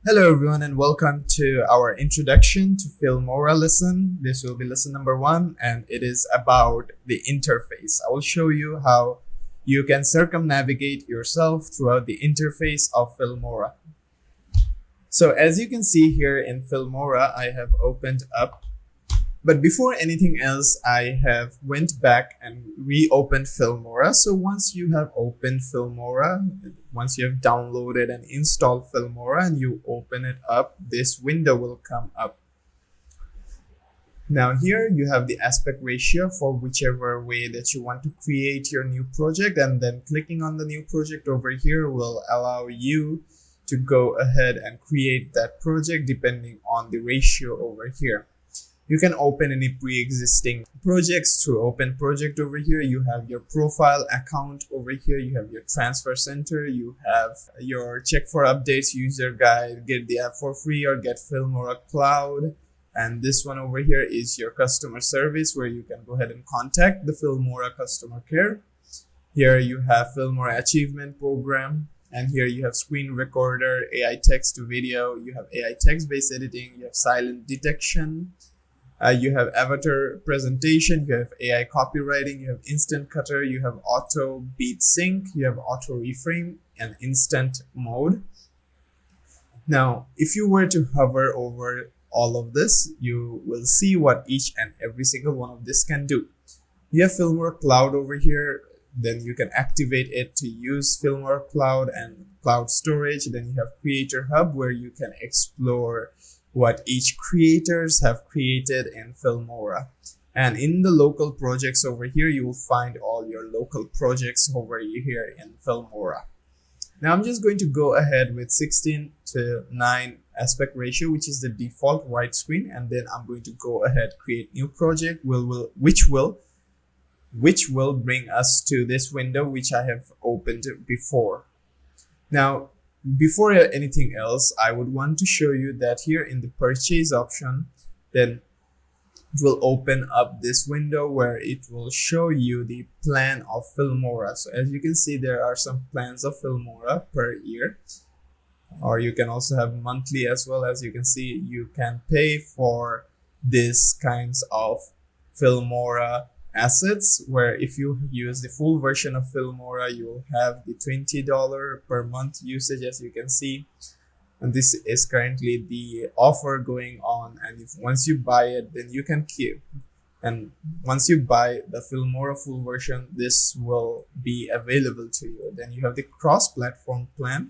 Hello everyone and welcome to our introduction to Filmora lesson. This will be lesson number 1 and it is about the interface. I will show you how you can circumnavigate yourself throughout the interface of Filmora. So as you can see here in Filmora, I have opened up. But before anything else, I have went back and reopened Filmora. So once you have opened Filmora, once you have downloaded and installed Filmora and you open it up, this window will come up. Now here you have the aspect ratio for whichever way that you want to create your new project, and then clicking on the new project over here will allow you to go ahead and create that project depending on the ratio over here. You can open any pre-existing projects through open project over here. You have your profile account over here. You have your transfer center. You have your check for updates, user guide, get the app for free or get Filmora Cloud. And this one over here is your customer service where you can go ahead and contact the Filmora customer care. Here you have Filmora achievement program. And here you have screen recorder, AI text to video. You have AI text-based editing. You have silent detection. You have avatar presentation, you have AI copywriting, you have instant cutter, you have auto beat sync, you have auto reframe and instant mode. Now, if you were to hover over all of this, you will see what each and every single one of this can do. You have Filmora Cloud over here, then you can activate it to use Filmora Cloud and cloud storage. Then you have Creator Hub where you can explore what each creators have created in Filmora. And in the local projects over here, you will find all your local projects over here in Filmora. Now I'm just going to go ahead with 16:9 aspect ratio, which is the default widescreen, and then I'm going to go ahead create new project, which will bring us to this window which I have opened before. Now, before anything else, I would want to show you that here in the purchase option, then it will open up this window where it will show you the plan of Filmora. So as you can see, there are some plans of Filmora per year, or you can also have monthly as well. As you can see, you can pay for these kinds of Filmora assets, where if you use the full version of Filmora, you will have the $20 per month usage, as you can see. And this is currently the offer going on. And if once you buy it, then you can keep. And once you buy the Filmora full version, this will be available to you. Then you have the cross-platform plan,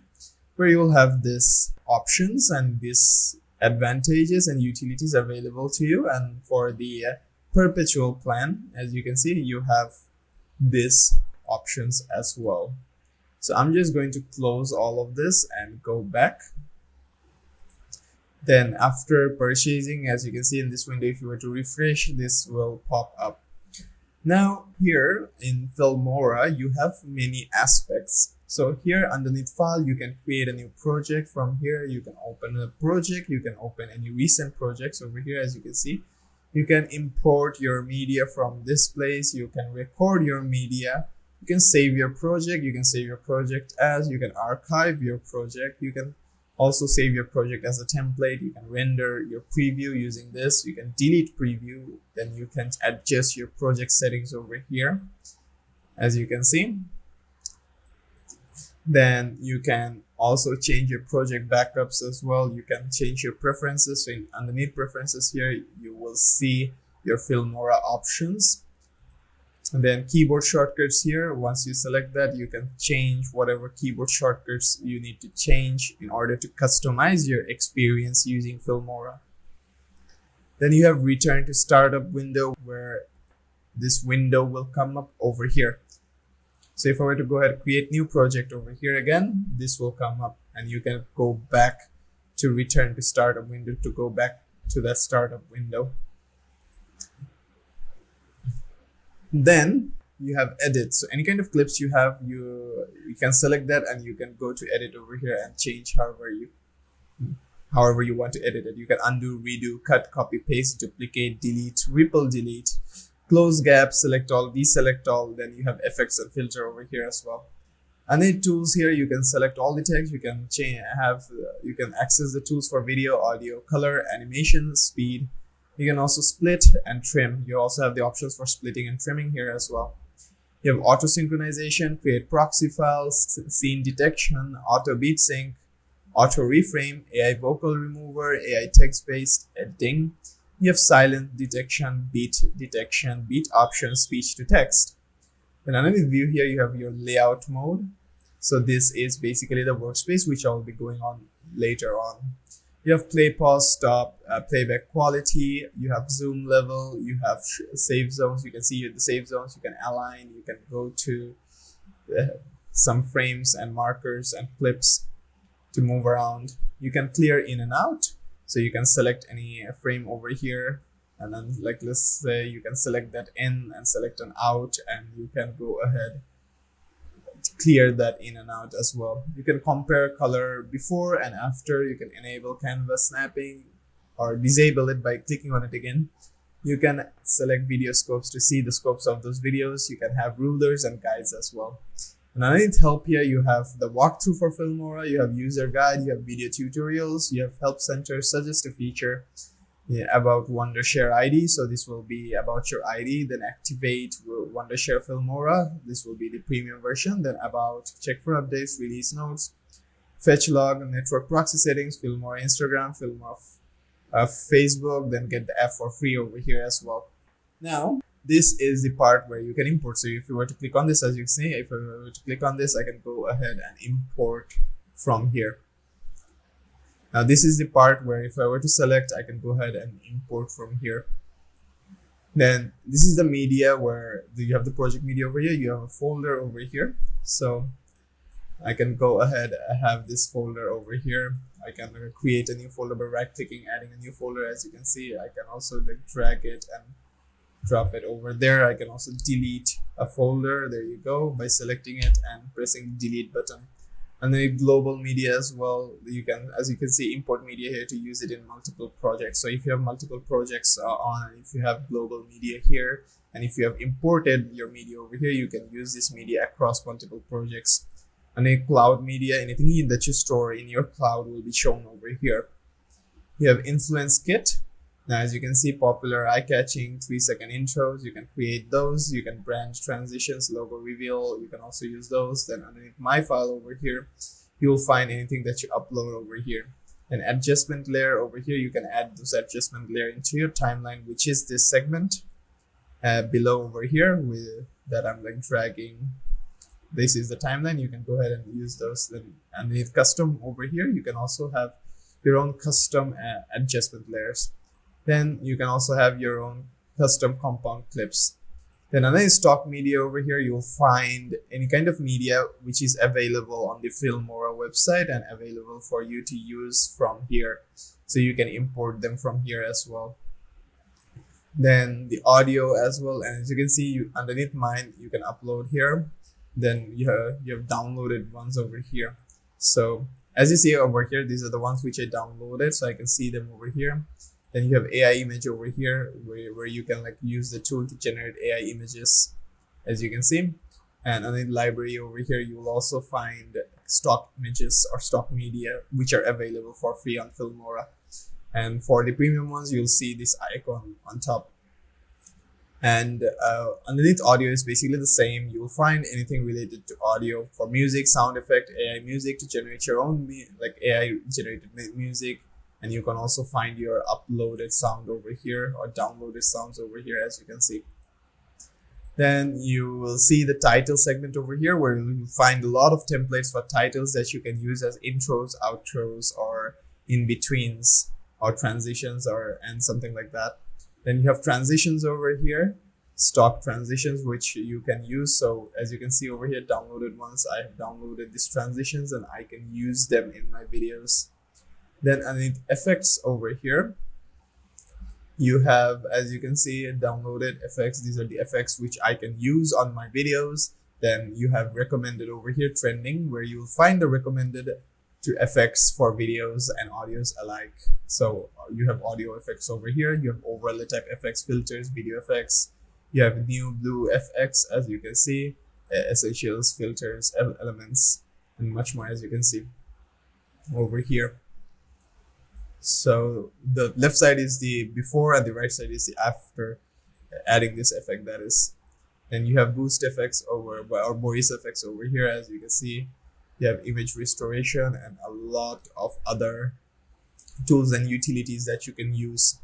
where you will have these options and these advantages and utilities available to you. And for the perpetual plan, as you can see, you have these options as well. So I'm just going to close all of this and go back. Then after purchasing, as you can see in this window, if you were to refresh, this will pop up. Now here in Filmora, you have many aspects. So here underneath file, you can create a new project. From here, you can open a project. You can open any recent projects over here, as you can see. You can import your media from this place. You can record your media. You can save your project. You can save your project as. You can archive your project. You can also save your project as a template. You can render your preview using this. You can delete preview. Then you can adjust your project settings over here, as you can see. Then you can also change your project backups as well. You can change your preferences. So underneath preferences here, you will see your Filmora options. And then keyboard shortcuts here. Once you select that, you can change whatever keyboard shortcuts you need to change in order to customize your experience using Filmora. Then you have return to startup window, where this window will come up over here. So if I were to go ahead and create new project over here again, this will come up and you can go back to return to startup window to go back to that startup window. Then you have edit. So any kind of clips you have, you can select that and you can go to edit over here and change however you want to edit it. You can undo, redo, cut, copy, paste, duplicate, delete, ripple delete, close gap, select all, deselect all. Then you have effects and filter over here as well. Under tools here, you can select all the text. You can you can access the tools for video, audio, color, animation, speed. You can also split and trim. You also have the options for splitting and trimming here as well. You have auto synchronization, create proxy files, scene detection, auto beat sync, auto reframe, AI vocal remover, AI text-based editing. You have silent detection, beat options, speech to text. Then underneath view here, you have your layout mode. So this is basically the workspace, which I'll be going on later on. You have play, pause, stop, playback quality. You have zoom level. You have save zones. You can see the save zones. You can align. You can go to some frames and markers and clips to move around. You can clear in and out. So you can select any frame over here. And then like, let's say you can select that in and select an out, and you can go ahead to clear that in and out as well. You can compare color before and after. You can enable canvas snapping or disable it by clicking on it again. You can select video scopes to see the scopes of those videos. You can have rulers and guides as well. And underneath help here, you have the walkthrough for Filmora, you have user guide, you have video tutorials, you have help center, suggest a feature. About Wondershare ID, so this will be about your ID. Then activate Wondershare Filmora, this will be the premium version. Then about, check for updates, release notes, fetch log, network proxy settings, Filmora Instagram, Filmora Facebook. Then get the app for free over here as well. Now this is the part where you can import. So if you were to click on this, as you can see, if I were to click on this, I can go ahead and import from here. Now this is the part where if I were to select, I can go ahead and import from here. Then this is the media where you have the project media over here. You have a folder over here. So I can go ahead and have this folder over here. I can create a new folder by right clicking, adding a new folder. As you can see, I can also drag it and drop it over there. I can also delete a folder. There you go, by selecting it and pressing the delete button. And then global media as well. You can, as you can see, import media here to use it in multiple projects. So if you have multiple projects on, if you have global media here, and if you have imported your media over here, you can use this media across multiple projects. And a cloud media, anything that you store in your cloud will be shown over here. You have influence kit. Now, as you can see, popular eye-catching 3-second intros, you can create those. You can brand transitions, logo reveal, you can also use those. Then underneath my file over here, you will find anything that you upload over here. An adjustment layer over here, you can add those adjustment layer into your timeline, which is this segment below over here with that I'm dragging. This is the timeline. You can go ahead and use those. Then underneath custom over here, you can also have your own custom adjustment layers. Then you can also have your own custom compound clips. Then under stock media over here, you'll find any kind of media which is available on the Filmora website and available for you to use from here. So you can import them from here as well. Then the audio as well. And as you can see, underneath mine, you can upload here. Then you have downloaded ones over here. So as you see over here, these are the ones which I downloaded. So I can see them over here. Then you have AI image over here where you can use the tool to generate AI images, as you can see. And on the library over here, you will also find stock images or stock media, which are available for free on Filmora. And for the premium ones, you'll see this icon on top. And underneath audio is basically the same. You'll find anything related to audio for music, sound effect, AI music to generate your own AI generated music. And you can also find your uploaded sound over here or downloaded sounds over here, as you can see. Then you will see the title segment over here where you find a lot of templates for titles that you can use as intros, outros, or in-betweens or transitions and something like that. Then you have transitions over here, stock transitions, which you can use. So as you can see over here, downloaded ones, I have downloaded these transitions and I can use them in my videos. Then underneath effects over here, you have, as you can see, downloaded effects. These are the effects which I can use on my videos. Then you have recommended over here, trending, where you will find the recommended to effects for videos and audios alike. So you have audio effects over here. You have overlay type effects, filters, video effects. You have new blue FX, as you can see, essentials, filters, elements, and much more, as you can see over here. So the left side is the before and the right side is the after adding this effect, that is. Then you have boost effects over, or voice effects over here, as you can see. You have image restoration and a lot of other tools and utilities that you can use.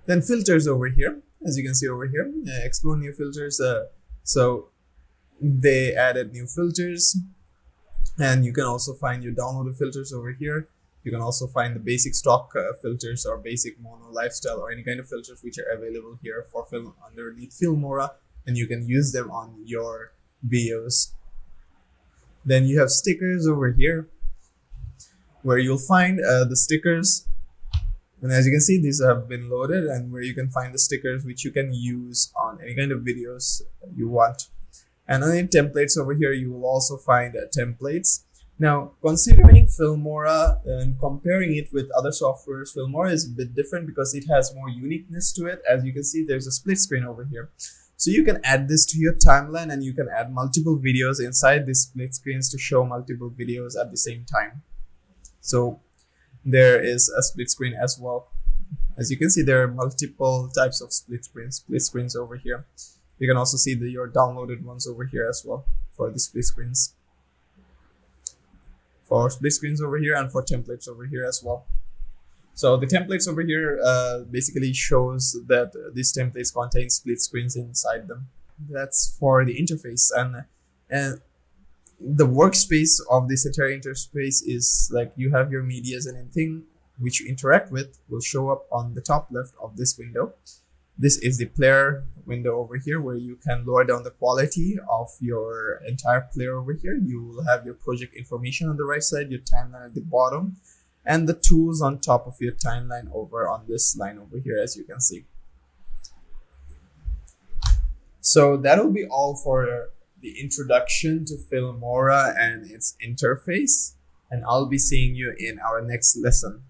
Then filters over here, as you can see over here, explore new filters. So they added new filters, and you can also find your downloaded filters over here. You can also find the basic stock filters or basic mono, lifestyle, or any kind of filters which are available here for film underneath Filmora, and you can use them on your videos. Then you have stickers over here, where you'll find the stickers. And as you can see, these have been loaded, and where you can find the stickers which you can use on any kind of videos you want. And on the templates over here, you will also find templates. Now, considering Filmora and comparing it with other softwares, Filmora is a bit different because it has more uniqueness to it. As you can see, there's a split screen over here. So you can add this to your timeline, and you can add multiple videos inside these split screens to show multiple videos at the same time. So there is a split screen as well. As you can see, there are multiple types of split screens over here. You can also see your downloaded ones over here as well for the split screens. For split screens over here and for templates over here as well. So the templates over here basically shows that these templates contain split screens inside them. That's for the interface, and the workspace of this entire interface is like you have your medias, and anything which you interact with will show up on the top left of this window. This is the player window over here, where you can lower down the quality of your entire player over here. You will have your project information on the right side, your timeline at the bottom, and the tools on top of your timeline over on this line over here, as you can see. So that'll be all for the introduction to Filmora and its interface, and I'll be seeing you in our next lesson.